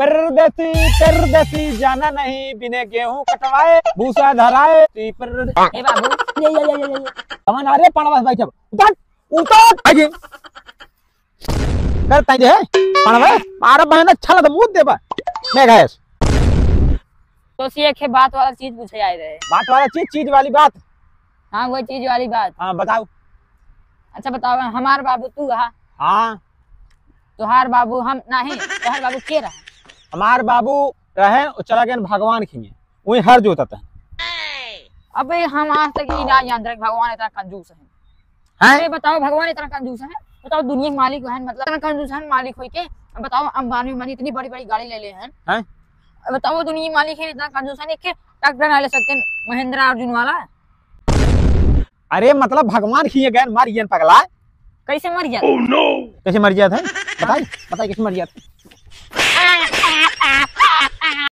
परदेसी जाना नहीं, बिना गेहूं कटवाए भूसा धराए। ए बाबू ये कमान आ रे पड़वा भाई सब उतर उतर आगे कर ताई दे पड़वा मारा बहन अच्छा लग मुंह देबा मैं गैस तो सी के बात वाला चीज पूछे आए रहे। बात वाला चीज वाली बात। हाँ वो चीज वाली बात। हाँ बताओ। अच्छा बताओ हमार बाबू तू हा? हाँ तुहार बाबू हम नहीं, तुहार बाबू के रहा? हमार बाबू रहे चला गया भगवान खिए वही हर जोतता है। अबे हम आज तक ये ना जान रहे भगवान इतना कंजूस है। अरे बताओ भगवान इतना कंजूस है? बताओ दुनिया के मालिक है, मतलब इतना कंजूस है मालिक होई के। बताओ अंबानी मानी इतनी बड़ी बड़ी गाड़ी ले ले हैं। बताओ दुनिया के मालिक है इतना कंजूस है कि ट्रैक्टर ना ले सकते महिंद्रा अर्जुन वाला। अरे मतलब भगवान खिए गए मारियन पगला। कैसे मर गया? कैसे मर गया था बताइए बताइए कैसे मर गया था?